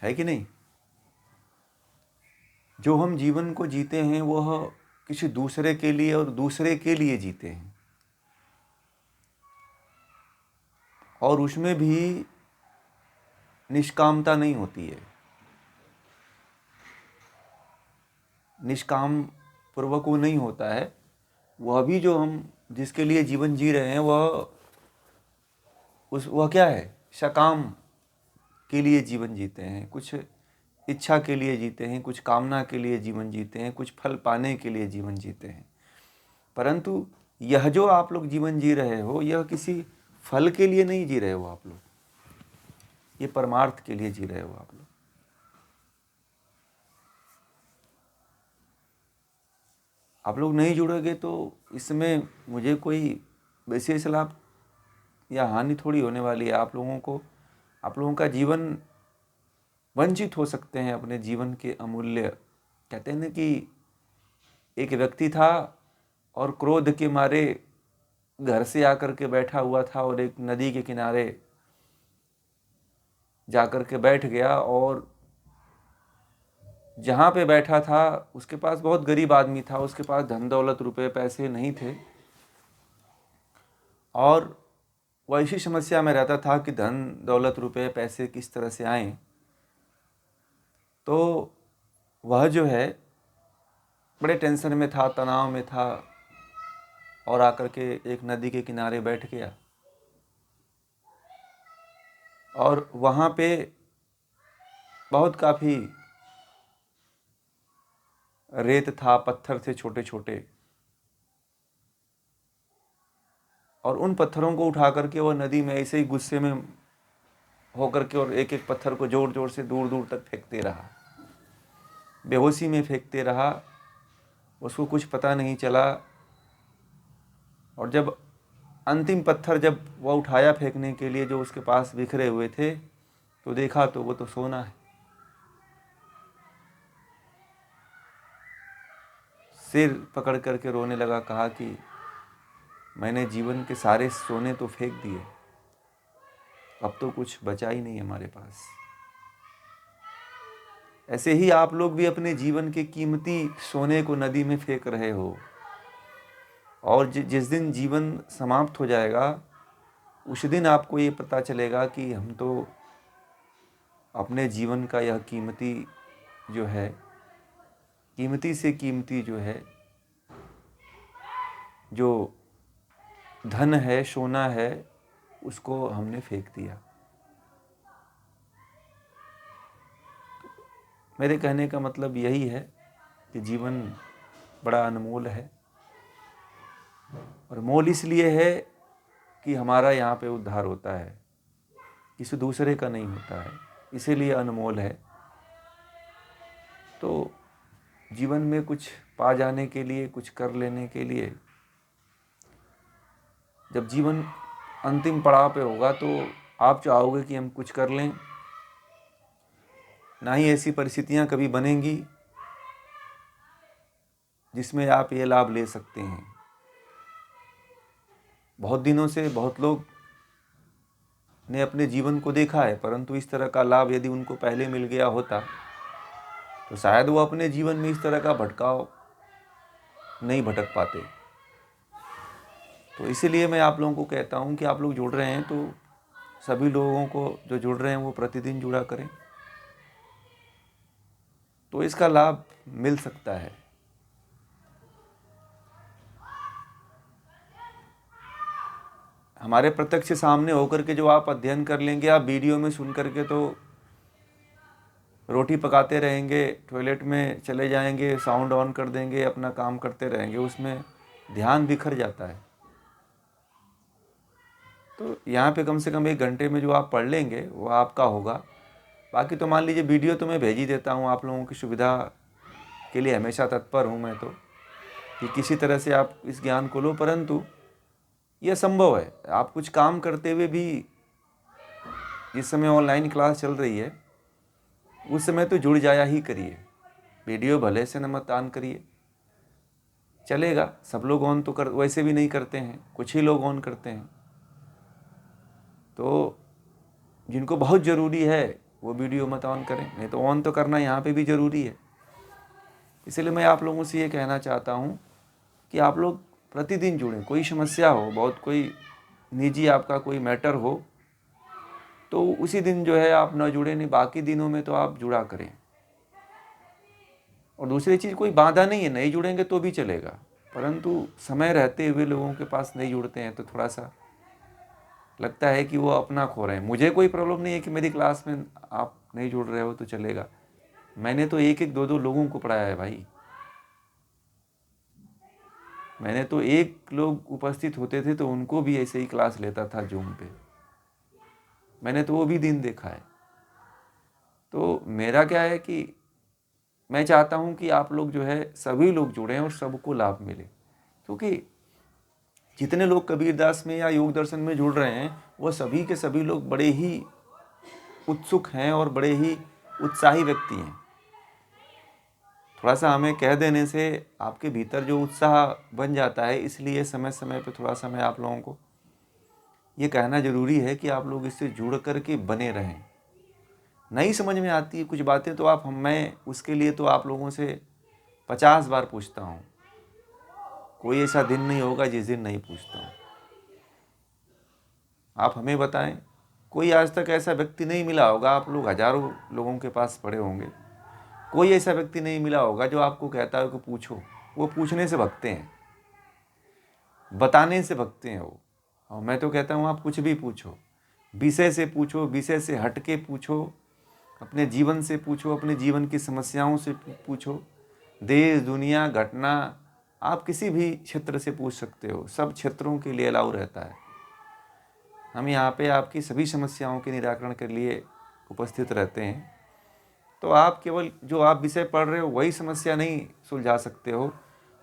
है कि नहीं? जो हम जीवन को जीते हैं वह किसी दूसरे के लिए और दूसरे के लिए जीते हैं, और उसमें भी निष्कामता नहीं होती है। निष्काम पूर्वक वो नहीं होता है। वह भी जो हम जिसके लिए जीवन जी रहे हैं वह क्या है? सकाम के लिए जीवन जीते हैं, कुछ इच्छा के लिए जीते हैं, कुछ कामना के लिए जीवन जीते हैं, कुछ फल पाने के लिए जीवन जीते हैं। परंतु यह जो आप लोग जीवन जी रहे हो, यह किसी फल के लिए नहीं जी रहे हो आप लोग, ये परमार्थ के लिए जी रहे हो आप लोग। आप लोग नहीं जुड़ोगे तो इसमें मुझे कोई विशेष लाभ या हानि थोड़ी होने वाली है। आप लोगों का जीवन वंचित हो सकते हैं अपने जीवन के अमूल्य। कहते हैं ना कि एक व्यक्ति था और क्रोध के मारे घर से आकर के बैठा हुआ था और एक नदी के किनारे जाकर के बैठ गया, और जहाँ पे बैठा था उसके पास, बहुत गरीब आदमी था, उसके पास धन दौलत रुपए पैसे नहीं थे, और वह इसी समस्या में रहता था कि धन दौलत रुपए पैसे किस तरह से आएं। तो वह जो है बड़े टेंशन में था, तनाव में था, और आकर के एक नदी के किनारे बैठ गया। और वहाँ पे बहुत काफ़ी रेत था, पत्थर थे छोटे छोटे, और उन पत्थरों को उठा करके वह नदी में ऐसे ही गुस्से में होकर के और एक एक पत्थर को जोर जोर से दूर दूर तक फेंकते रहा, बेहोशी में फेंकते रहा। उसको कुछ पता नहीं चला, और जब अंतिम पत्थर जब वह उठाया फेंकने के लिए, जो उसके पास बिखरे हुए थे, तो देखा तो वो तो सोना है। सिर पकड़ करके रोने लगा, कहा कि मैंने जीवन के सारे सोने तो फेंक दिए, अब तो कुछ बचा ही नहीं हमारे पास। ऐसे ही आप लोग भी अपने जीवन के कीमती सोने को नदी में फेंक रहे हो, और जिस दिन जीवन समाप्त हो जाएगा उस दिन आपको ये पता चलेगा कि हम तो अपने जीवन का यह कीमती जो है, कीमती से कीमती जो है, जो धन है, सोना है, उसको हमने फेंक दिया। मेरे कहने का मतलब यही है कि जीवन बड़ा अनमोल है, और मोल इसलिए है कि हमारा यहाँ पे उद्धार होता है, किसी दूसरे का नहीं होता है, इसीलिए अनमोल है। तो जीवन में कुछ पा जाने के लिए, कुछ कर लेने के लिए, जब जीवन अंतिम पड़ाव पे होगा तो आप चाहोगे कि हम कुछ कर लें। ना ही ऐसी परिस्थितियां कभी बनेंगी जिसमें आप ये लाभ ले सकते हैं। बहुत दिनों से बहुत लोग ने अपने जीवन को देखा है, परंतु इस तरह का लाभ यदि उनको पहले मिल गया होता तो शायद वो अपने जीवन में इस तरह का भटकाव नहीं भटक पाते। तो इसीलिए मैं आप लोगों को कहता हूँ कि आप लोग जुड़ रहे हैं तो सभी लोगों को जो जुड़ रहे हैं वो प्रतिदिन जुड़ा करें, तो इसका लाभ मिल सकता है। हमारे प्रत्यक्ष सामने होकर के जो आप अध्ययन कर लेंगे, आप वीडियो में सुन करके तो रोटी पकाते रहेंगे, टॉयलेट में चले जाएंगे, साउंड ऑन कर देंगे, अपना काम करते रहेंगे, उसमें ध्यान बिखर जाता है। तो यहाँ पे कम से कम 1 घंटे में जो आप पढ़ लेंगे वो आपका होगा। बाकी तो मान लीजिए वीडियो तो मैं भेज ही देता हूँ, आप लोगों की सुविधा के लिए हमेशा तत्पर हूँ मैं तो, कि किसी तरह से आप इस ज्ञान को लो। परंतु यह संभव है, आप कुछ काम करते हुए भी, जिस समय ऑनलाइन क्लास चल रही है उस समय तो जुड़ जाया ही करिए। वीडियो भले से न मत ऑन करिए, चलेगा। सब लोग ऑन तो वैसे भी नहीं करते हैं, कुछ ही लोग ऑन करते हैं। तो जिनको बहुत ज़रूरी है वो वीडियो मत ऑन करें, नहीं तो ऑन तो करना यहाँ पे भी ज़रूरी है। इसलिए मैं आप लोगों से ये कहना चाहता हूँ कि आप लोग प्रतिदिन जुड़ें। कोई समस्या हो, बहुत कोई निजी आपका कोई मैटर हो, तो उसी दिन जो है आप ना जुड़ें, नहीं बाकी दिनों में तो आप जुड़ा करें। और दूसरी चीज़, कोई बाधा नहीं है, नहीं जुड़ेंगे तो भी चलेगा, परंतु समय रहते हुए लोगों के पास नहीं जुड़ते हैं तो थोड़ा सा लगता है कि वो अपना खो रहे हैं। मुझे कोई प्रॉब्लम नहीं है कि मेरी क्लास में आप नहीं जुड़ रहे हो तो चलेगा। मैंने तो एक एक दो दो लोगों को पढ़ाया है भाई। मैंने तो एक लोग उपस्थित होते थे तो उनको भी ऐसे ही क्लास लेता था जूम पे। मैंने तो वो भी दिन देखा है। तो मेरा क्या है कि मैं चाहता हूँ कि आप लोग जो है सभी लोग जुड़ें और सबको लाभ मिले, क्योंकि जितने लोग कबीरदास में या योग दर्शन में जुड़ रहे हैं वो सभी के सभी लोग बड़े ही उत्सुक हैं और बड़े ही उत्साही व्यक्ति हैं। थोड़ा सा हमें कह देने से आपके भीतर जो उत्साह बन जाता है, इसलिए समय समय पे थोड़ा सा मैं आप लोगों को ये कहना ज़रूरी है कि आप लोग इससे जुड़ कर के बने रहें। नहीं समझ में आती है कुछ बातें तो मैं उसके लिए तो आप लोगों से 50 बार पूछता हूँ। कोई ऐसा दिन नहीं होगा जिस दिन नहीं पूछता हूँ। आप हमें बताएं। कोई आज तक ऐसा व्यक्ति नहीं मिला होगा, आप लोग हजारों लोगों के पास पड़े होंगे, कोई ऐसा व्यक्ति नहीं मिला होगा जो आपको कहता है कि पूछो। वो पूछने से भगते हैं, बताने से भगते हैं वो। और मैं तो कहता हूँ आप कुछ भी पूछो, विषय से पूछो, विषय से हट के पूछो, अपने जीवन से पूछो, अपने जीवन की समस्याओं से पूछो, देश दुनिया घटना, आप किसी भी क्षेत्र से पूछ सकते हो। सब क्षेत्रों के लिए अलाउ रहता है। हम यहाँ पे आपकी सभी समस्याओं के निराकरण के लिए उपस्थित रहते हैं। तो आप केवल जो आप विषय पढ़ रहे हो वही समस्या नहीं सुलझा सकते हो,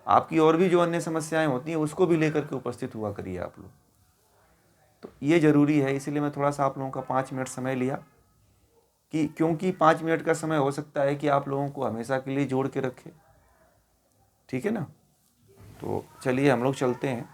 आपकी और भी जो अन्य समस्याएं होती हैं उसको भी लेकर के उपस्थित हुआ करिए आप लोग। तो ये ज़रूरी है, इसीलिए मैं थोड़ा सा आप लोगों का 5 मिनट समय लिया, कि क्योंकि 5 मिनट का समय हो सकता है कि आप लोगों को हमेशा के लिए जोड़ के रखे। ठीक है ना? तो चलिए हम लोग चलते हैं।